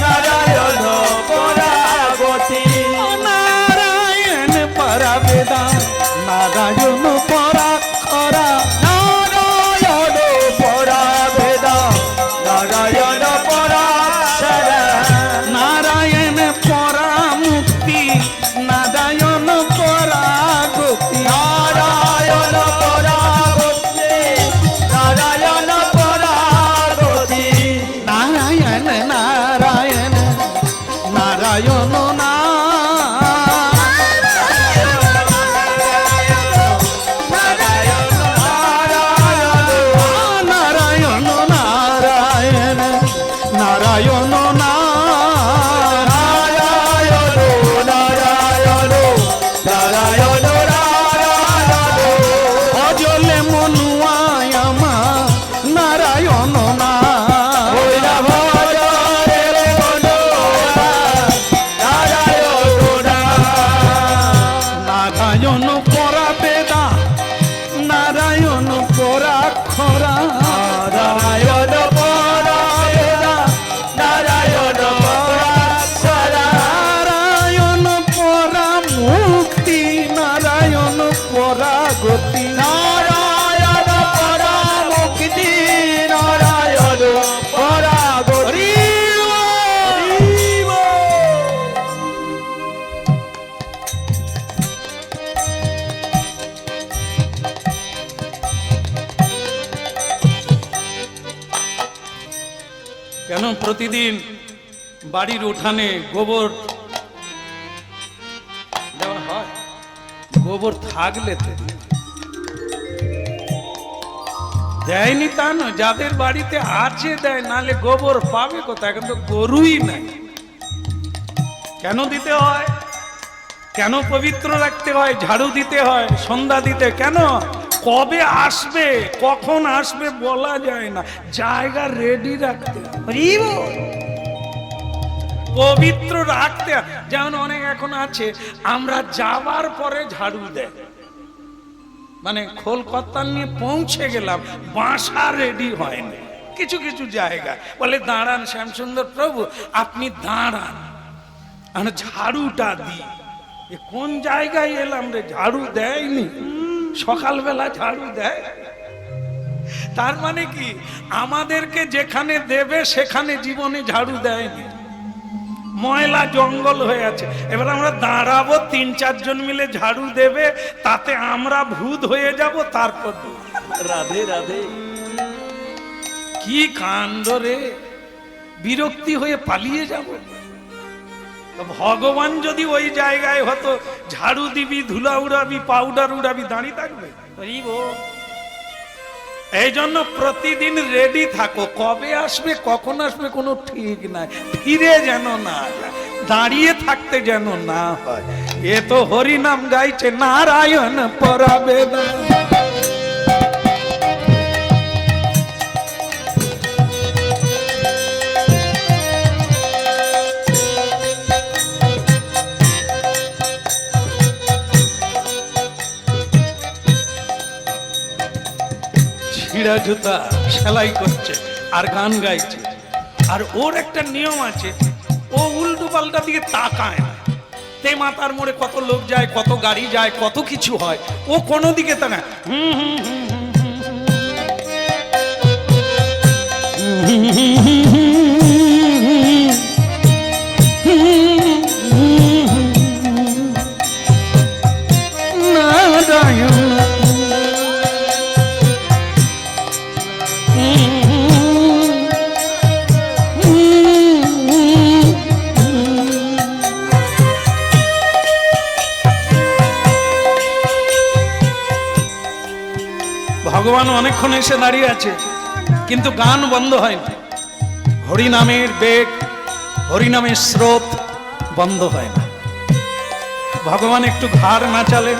নারায়ণ পরা গতি, নারায়ণ পরা বেদা, নারায়ণ পরা খরা, নারায়ণ পরা বেদা, নারায়ণ পরা শরা, নারায়ণ পরা মুক্তি, নারায়ণ পরা গতি, নারায়ণ পরা মুক্তি, নারায়ণ পরা গতি, খরা নারায়ণ পরায়ণ নারায়ণ পরাশরা নারায়ণ পরা মুক্তি নারায়ণ পরা গতি নারায়ণ পরা মুক্তি নারায়ণ পরা গতি কেন প্রতিদিন বাড়ির উঠানে গোবর দেওয়া হয়? গোবর থাকলে তো দেয়নি তা নয়, যাদের বাড়িতে আছে দেয়, নালে গোবর পাবে কোথায়? এখন তো গরুই নাই। কেন দিতে হয়? কেন পবিত্র রাখতে হয়? ঝাড়ু দিতে হয়, সন্ধ্যা দিতে কেন? কবে আসবে কখন আসবে বলা যায় না, জায়গা রেডি রাখতে হয়। হরি বল। পবিত্র রাখতে হয়। যেমন অনেক এখন আছে আমরা যাবার পরে ঝাড়ু দেয়, মানে খোল কর্তাল নিয়ে পৌঁছে গেলাম, বাসা রেডি হয়নি। কিছু কিছু জায়গা বলে দাঁড়ান শ্যামসুন্দর প্রভু আপনি দাঁড়ান, আমরা ঝাড়ুটা দিই। এ কোন জায়গায় এলাম রে, ঝাড়ু দেয়নি? সকালবেলা ঝাড়ু দেয়? তার মানে কি আমাদেরকে যেখানে দেবে সেখানে জীবনে ঝাড়ু দেয়নি, ময়লা জঙ্গল হয়ে আছে। এবার আমরা দাঁড়াবো, 3-4 জন মিলে ঝাড়ু দেবে, তাতে আমরা ভূত হয়ে যাব, তারপর রাধে রাধে। কি কাণ্ড রে, বিরক্তি হয়ে পালিয়ে যাব। তো ভগবান যদি ওই জায়গায় হতো, ঝাড়ু দিবি, ধুলা উড়াবি, পাউডার উড়াবি, দাঁড়িয়ে থাকবে? এই জন্য প্রতিদিন রেডি থাকো, কবে আসবে কখন আসবে কোনো ঠিক নাই, ফিরে যেন না যায়, দাঁড়িয়ে থাকতে যেন না হয়। এ তো হরি নাম গাইছে, নারায়ণ পরাবে না। ছিঁড়া জুতা সেলাই করছে আর গান গাইছে, আর ওর একটা নিয়ম আছে, ও উল্টো পাল্টা দিকে তাকায় না। তে মাতার মোড়ে কত লোক যায়, কত গাড়ি যায়, কত কিছু হয়, ও কোনো দিকে তাকায়। ভগবান অনেকক্ষণ এসে দাঁড়িয়ে আছে, কিন্তু গান বন্ধ হয়নি। হরিনামের বেগ, হরিনামের স্রোত বন্ধ হয় না। ভগবান একটু ঘাড় নাচালেন,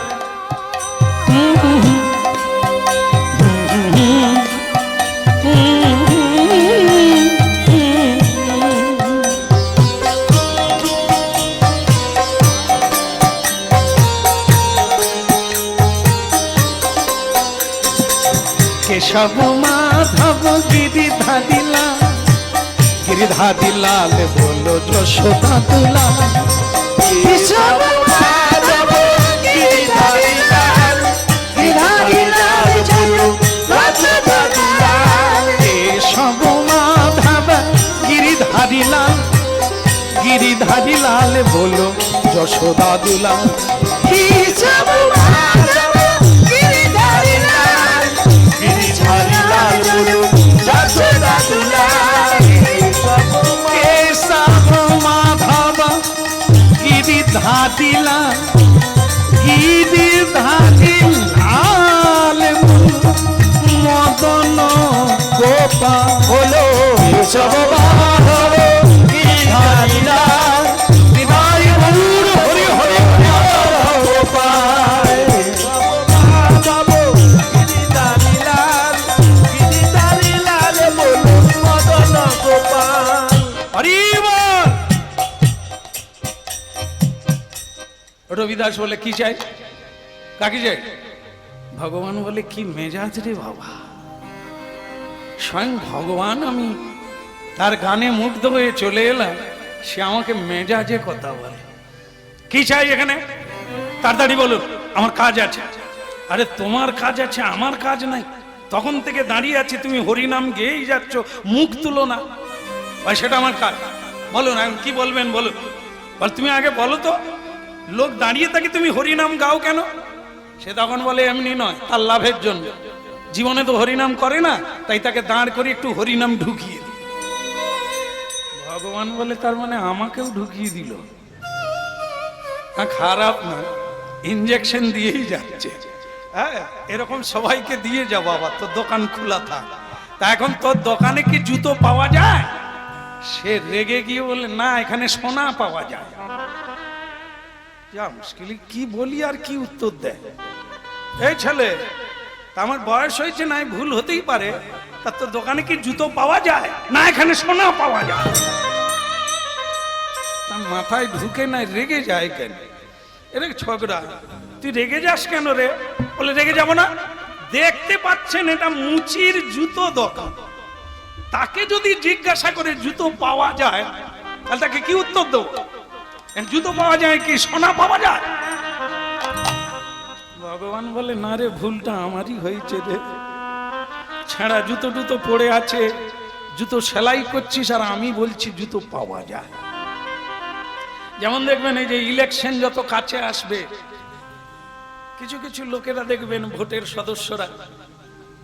কেশব মাধব গিরিধারি লাল, গিরিধারি লাল বলো যশোদা দুলা। কেশব মাধব গিরিধারি লাল, গিরিধারি লাল বলো যশোদা দুলা। কেশব মাধব গিরিধারি লাল, গিরিধারি লাল বলো যশোদা দুলা। কেশব মাধব গিরিধারি লাল, গিরিধারি লাল বলো যশোদা দুলা। কেশব মাধব গিরিধারি লাল, গিরিধারি লাল মদন গোপাল বলো কেশব মাধব গিরিধারি লাল, হৃদয় ময়ূর হরি হরি গোপাল। মাধব গিরিধারি লাল, গিরিধারি লাল বলো মদন গোপাল। হরি বল। রবিদাস বলে কি চাই, কাকে চাই? ভগবান বলে কি মেজাজ রে বাবা, স্বয়ং ভগবান, আমি তার গানে মুগ্ধ হয়ে চলে এলাম, সে আমাকে মেজাজে কথা বলে। কি চাই এখানে? তাড়াতাড়ি বলুন, আমার কাজ আছে। আরে তোমার কাজ আছে, আমার কাজ নাই। তখন থেকে দাঁড়িয়ে আছি, তুমি হরিনাম গেয়েই যাচ্ছ, মুখ তুলো না। ভাই সেটা আমার কাজ। বলুন এখন কি বলবেন বলুন। বল তুমি আগে বলো তো, লোক দাঁড়িয়ে থাকে তুমি হরিনাম গাও কেন? সে তখন বলে এমনি নয়, তার লাভের জন্য। জীবনে তো হরিনাম করে না, তাই তাকে দাঁড় করে একটু হরিনাম ঢুকিয়ে দিই। ভগবান বলে তার মানে আমাকেও ঢুকিয়ে দিল। খারাপ না, ইনজেকশন দিয়েই যাচ্ছে। হ্যাঁ, এরকম সবাইকে দিয়ে যাও বাবা, তোর দোকান খোলা থাক। তা এখন তোর দোকানে কি জুতো পাওয়া যায়? সে রেগে গিয়ে বলে না, এখানে সোনা পাওয়া যায়। যা মুশকিল, কি বলি আর কি উত্তর দেয়? এই ছেলে, তা আমার বয়স হয়েছে, না ভুল হতেই পারে, তা তোর দোকানে কি জুতো পাওয়া যায়? না, এখানে সোনা পাওয়া যায়। তার মাথায় ঢুকে নাই, রেগে যায় কেন? এরে ছোকরা, তুই রেগে যাস কেন রে? বলে রেগে যাব না, দেখতে পাচ্ছেন এটা মুচির জুতো দোকান। তাকে যদি জিজ্ঞাসা করে জুতো পাওয়া যায়, তাহলে তাকে কি উত্তর দেবো? জুতো পাওয়া যায় কি সোনা পাওয়া যায়? ভগবান বলে না রে, ভুলটা আমারই হয়েছে রে। ছেঁড়া জুতো টুতো পড়ে আছে, জুতো সেলাই করছিস, আর আমি বলছি জুতো পাওয়া যায়। যেমন দেখবেন এই যে ইলেকশন যত কাছে আসবে, কিছু কিছু লোকেরা দেখবেন ভোটের সদস্যরা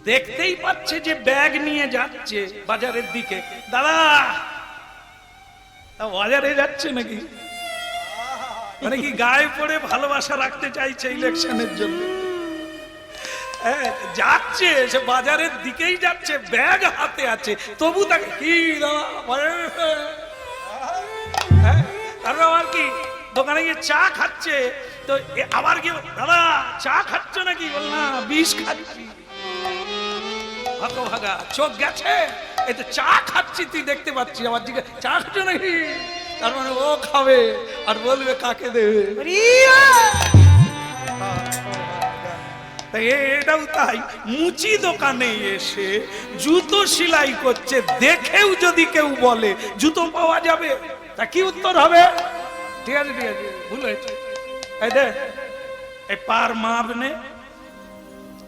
দেখতেই পাচ্ছে যে ব্যাগ নিয়ে যাচ্ছে বাজারের দিকে। দাদা, বাজারে যাচ্ছে নাকি? মানে কি গায়ে পড়ে ভালোবাসা রাখতে চাইছে ইলেকশনের জন্য। যাচ্ছে, সে বাজারের দিকেই যাচ্ছে, ব্যাগ হাতে আছে, তবু তাকে কি দাদা আর কি দোকানে গিয়ে চা খাচ্ছে, তো আবার কি দাদা চা খাচ্ছ নাকি? বল না, বিষ খাচ্ছি। ভাগা চোখ গেছে, এই তো চা খাচ্ছি, তুই দেখতে পাচ্ছি, আবার জিজ্ঞাসা চা খাচ্ছ নাকি? তার মানে ও খাবে আর বলবে কাকে দেবে। এটাও তাই, মুচি দোকানে এসে জুতো সেলাই করছে, দেখেও যদি কেউ বলে জুতো পাওয়া যাবে, তা কি উত্তর হবে? ঠিক আছে ঠিক আছে, ভুল হয়েছে, এই দে এই পার মাপ নে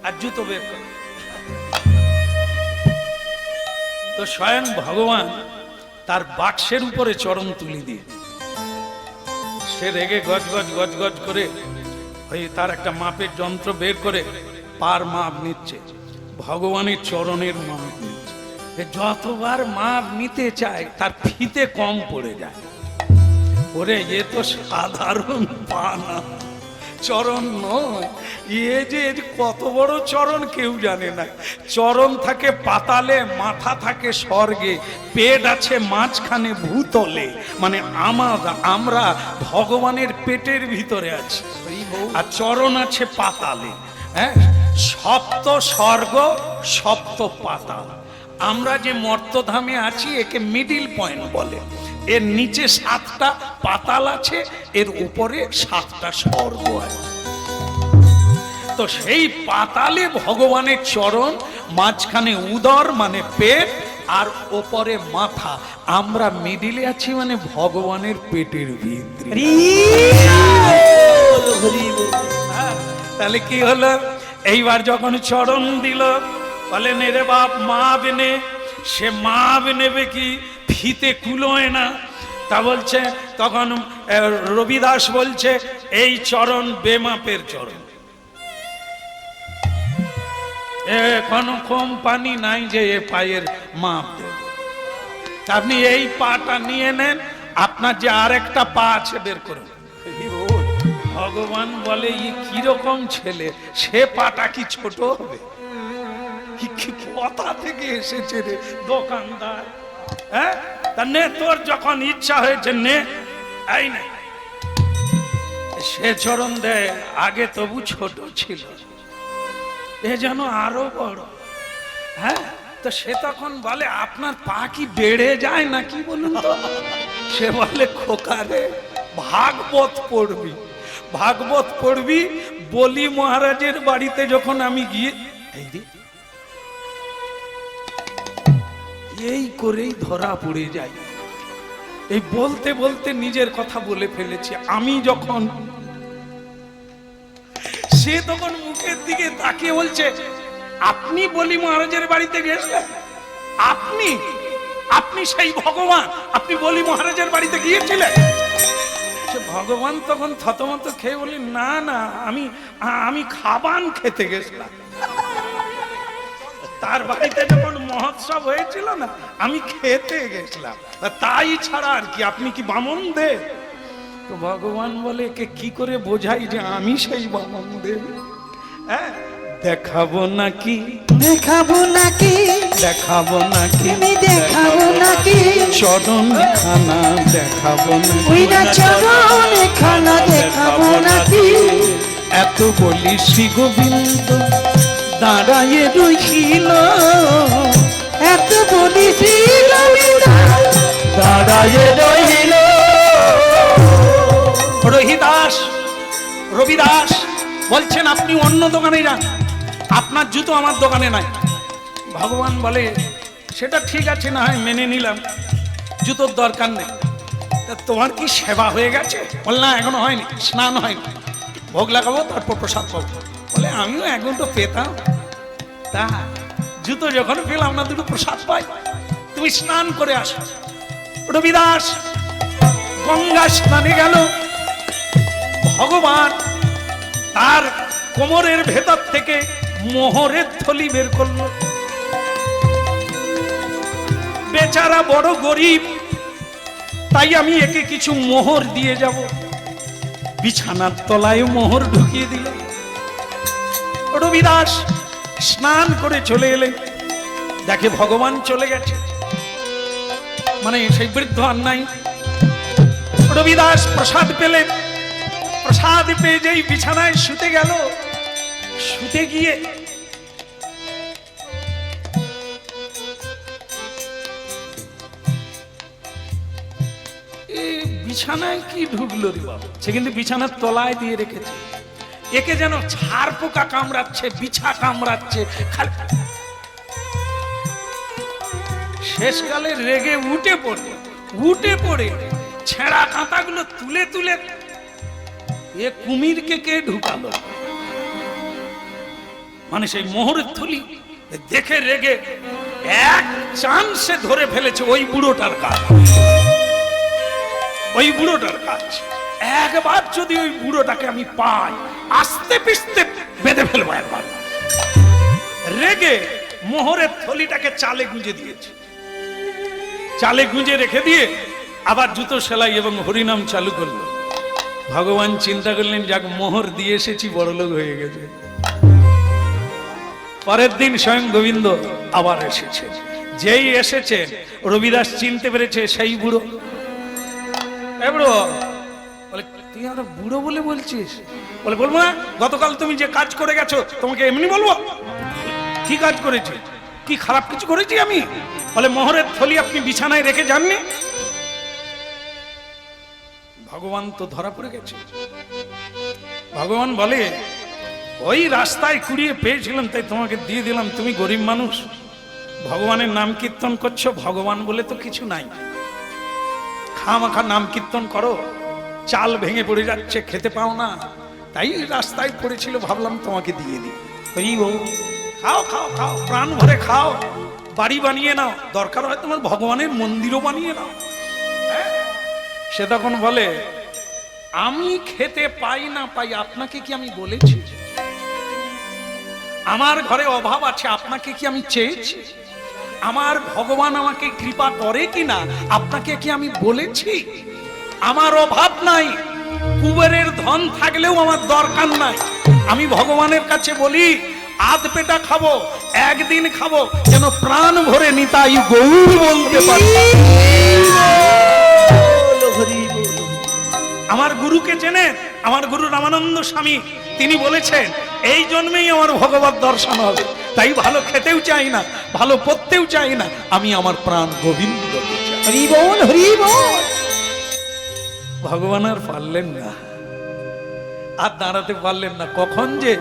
আর জুতো বের কর। তো স্বয়ং ভগবান তার বাক্সের উপরে চরণ তুলি দিয়ে, সে রেগে গজ গজ গজ গজ করে ওই তার একটা মাপের যন্ত্র বের করে পার মাপ নিচ্ছে, ভগবানের চরণের মাপ নিচ্ছে। যতবার মাপ নিতে চায় তার ফিতে কম পড়ে যায়। ওরে এ তো সাধারণ পা না, চরণ নয়, এ যে কত বড় চরণ কেউ জানে না। চরণ থাকে পাতালে, মাথা থাকে স্বর্গে, পেট আছে মাঝখানে ভূতলে। মানে আমরা ভগবানের পেটের ভিতরে আছি, আর চরণ আছে পাতালে। হ্যাঁ, সপ্ত স্বর্গ সপ্ত পাতাল। আমরা যে মর্তধামে আছি একে মিডিল পয়েন্ট বলে। এর নিচে 7টা পাতাল আছে, এর উপরে 7টা স্বর্গ আছে। তো সেই পাতালে ভগবানের চরণ, মাঝখানে উদর মানে পেট, আর ওপরে মাথা। আমরা মিডিলে আছি, মানে ভগবানের পেটের ভিতরে। তাহলে কি হলো? এইবার যখন চরণ দিল, বলে নে রে বাপ মাপ নে। সে মাপ নেবে কি, ফিতে কুলোয় না। তা বলছে, তখন রবিদাস বলছে এই চরণ বেমাপের চরণ, কোনো কোম্পানি নাই যে এ পায়ের মাপ দেবে। আপনি এই পাটা নিয়ে নেন, আপনার যে আরেকটা পা আছে বের করুন। ভগবান বলে ই কিরকম ছেলে, সে পাটা কি ছোট হবে? কথা থেকে এসেছে রে দোকানদার। হ্যাঁ, তা নে, তোর যখন ইচ্ছা হয়েছে নে, এই নে। সে চরণ দেয়, আগে তবু ছোট ছিল, এ যেন আরো বড়। হ্যাঁ, তো সে তখন বলে আপনার পা কি বেড়ে যায় নাকি বলুন তো? সে বলে খোকারে, ভাগবত পড়বি, ভাগবত পড়বি। বলি মহারাজের বাড়িতে যখন আমি গিয়ে, এই রে এই করেই ধরা পড়ে যায়। এই বলতে বলতে নিজের কথা বলে ফেলেছি। আমি যখন, সে তখন মুখের দিকে তাকিয়ে বলছে, আপনি বলি মহারাজের বাড়িতে গেছিলেন? আপনি আপনি সেই ভগবান, আপনি বলি মহারাজের বাড়িতে গিয়েছিলেন? ভগবান তখন থতমত খেয়ে বলি, না না, আমি খাবান খেতে গেছিলাম। তার বাড়িতে যখন মহোৎসব হয়েছিল না, আমি খেতে গেছিলাম, তাই ছাড়া আর কি। আপনি কি বামন দেব? তো ভগবান বলে, কে কি করে বোঝাই যে আমি সেই বামন দেব? হ্যাঁ, দেখাবো নাকি, দেখাবো নাকি, দেখাবো নাকি, তুমি দেখাবো নাকি, চরণ খানা দেখাবো ওই নাকি, না চরণ খানা দেখাবো নাকি। এত বলি শ্রী গোবিন্দ দাঁড়ায়ে রইল, এত বলি শ্রী গোবিন্দ দাঁড়ায়ে রইল। রহিদাস, রবিদাস বলছেন আপনি অন্য দোকানে যান, আপনার জুতো আমার দোকানে নাই। ভগবান বলে, সেটা ঠিক আছে, না হয় মেনে নিলাম, জুতোর দরকার নেই। তা তোমার কি সেবা হয়ে গেছে? বল না, এখনো হয়নি, স্নান হয়নি, ভোগ লাগাবো তারপর প্রসাদ পাবো। বলে, আমিও এখন তো পেতাম, তা জুতো যখন পেলাম না, দুটো প্রসাদ পাই, তুমি স্নান করে আসো। রবিদাস গঙ্গা স্নানে গেল। ভগবান তার কোমরের ভেতর থেকে মোহরের থলি বের করলো। বেচারা বড় গরিব, তাই আমি একে কিছু মোহর দিয়ে যাব। বিছানার তলায় মোহর ঢুকিয়ে দিল। রবিদাস স্নান করে চলে এলেন, দেখে ভগবান চলে গেছে, মানে সেই বৃদ্ধ আর নাই। রবিদাস প্রসাদ পেলেন, প্রসাদ পেয়ে যেই বিছানায় শুতে গেল, শুতে গিয়ে বিছানায় কি ঢুকলো রে বাবা? সে কিন্তু বিছানার তলায় দিয়ে রেখেছে। একে যেন ছাড় পোকা কামড়াচ্ছে, বিছা কামড়াচ্ছে খালি। শেষকালে রেগে উঠে পড়ে ছেঁড়া কাঁথাগুলো তুলে তুলে এ কুমিরকে কে ঢুকালো? মানে সেই মোহরের থলি দেখে রেগে এক চান্সে ধরে ফেলেছে ওই বুড়োটার কাজ, ওই বুড়োটার কাজ। একবার যদি ওই বুড়োটাকে আমি পাই, আস্তে পিস্তে বেঁধে ফেলবো একবার। রেগে মোহরের থলিটাকে চালে গুঁজে দিয়েছে। চালে গুঁজে রেখে দিয়ে আবার জুতো সেলাই এবং হরিনাম চালু করলো। ভগবান চিন্তা করলেন, যাক মোহর দিয়ে এসেছি, বড়লোক হয়ে গেছে। পরের দিন স্বয়ং গোবিন্দ আবার এসেছে। যেই এসেছে রবিদাস চিনতে পেরেছে সেই বুড়ো। বুড়ো বলে, তুই আমার বুড়ো বলে বলছিস? বলে, বলবো না, গতকাল তুমি যে কাজ করে গেছো তোমাকে এমনি বলবো? কি কাজ করেছি? কি খারাপ কিছু করেছি আমি? বলে, মোহরের থলি আপনি বিছানায় রেখে যাননি। ভগবান তো ধরা পড়ে গেছে। ভগবান বলে, ওই রাস্তায় কুড়িয়ে পেয়েছিলাম তাই তোমাকে দিয়ে দিলাম, তুমি গরিব মানুষ, ভগবানের নাম কীর্তন করছো, ভগবান বলে তো কিছু নাই, খামাখা নাম কীর্তন করো, চাল ভেঙে পড়ে যাচ্ছে, খেতে পাও না, তাই রাস্তায় পড়েছিল, ভাবলাম তোমাকে দিয়ে দিই। খাও খাও খাও, প্রাণ ভরে খাও, বাড়ি বানিয়ে নাও, দরকার হয় তোমার ভগবানের মন্দিরও বানিয়ে নাও। সে তখন বলে, আমি খেতে পাই না পাই আপনাকে কি আমি বলেছি? আমার ঘরে অভাব আছে আপনাকে কি আমি চেয়েছি? আমার ভগবান আমাকে কৃপা করে কিনা আপনাকে কি আমি বলেছি? আমার অভাব নাই, কুবেরের ধন থাকলেও আমার দরকার নাই। আমি ভগবানের কাছে বলি, আধ পেটা খাবো, একদিন খাবো, যেন প্রাণ ভরে নিতাই গৌর বলতে পারি। আমার গুরুকে চেনে, আমার গুরু রামানন্দ স্বামী, তিনি বলেছেন এই জন্মেই আমার ভগবত দর্শন হবে। তাই ভালো খেতেও চাই না, ভালো পড়তেও চাই না, আমি আমার প্রাণ গোবিন্দ। হরি বল, হরি বল। ভগবান আর পারলেন না, আর দাঁড়াতে পারলেন না। কখন যে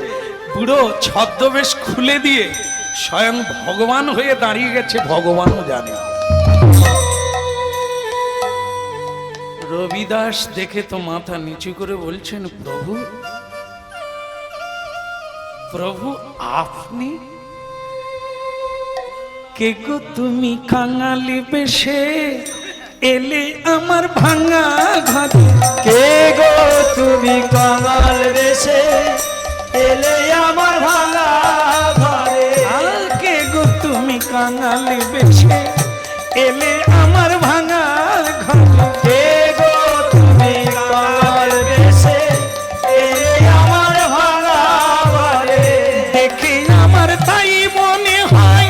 বুড়ো ছদ্মবেশ খুলে দিয়ে স্বয়ং ভগবান হয়ে দাঁড়িয়ে গেছে, ভগবানও জানে। রবিদাস দেখে তো মাথা নিচু করে বলছেন, প্রভু প্রভু আপনি কে গো? তুমি কাঙালি বেশে এলে আমার ভাঙা ঘরে। কে গো তুমি কাঙাল বেশে এলে আমার ভাঙা ঘরে। আর কে গো তুমি কাঙালি বেশে এলে আমার ভাঙা ঘরে। কে গো তুমি কাঙাল বেশে এলে আমার ভাঙা ঘরে। দেখে আমার তাই মনে হয়,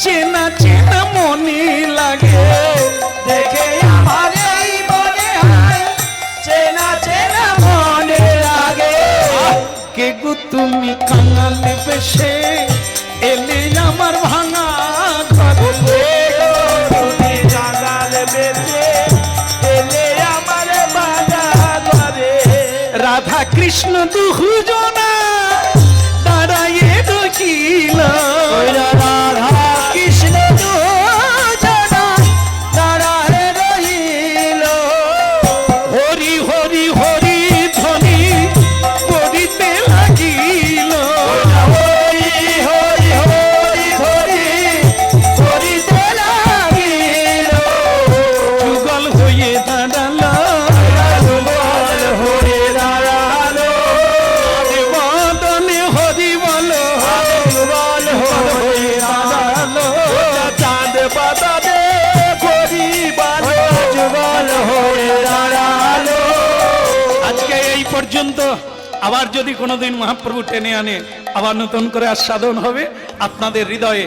চেনা চেনা মনে লাগে। দেখে আমার এই মনে হয়, চেনা চেনা মনে লাগে। কে গো তুমি কাঙালি বেশে এলে আমার ভাঙা ঘরে। কে গো তুমি কাঙাল বেশে এলে আমার ভাঙা ঘরে। রাধা কৃষ্ণ দুজনা দাঁড়াইয়ে রহিল। ওই রাধা কৃষ্ণ দুজনা দাঁড়ায়ে রহিল। হরি হরি হরি ধ্বনি করিতে লাগিল। হরি হরি হরি হরি করিতে লাগিল। যুগল হয়ে দাঁড়ালো, যুগল হয়ে দাঁড়ালো। বদনে হরি বলো, যুগল হয়ে দাঁড়ালো। চাঁদ বাদানে হরি বলো। যুগল হয়ে দাঁড়ালো। আজকে এই পর্যন্ত। আবার যদি কোনোদিন মহাপ্রভু টেনে আনে, আবার নতুন করে আস্বাদন হবে আপনাদের হৃদয়ে।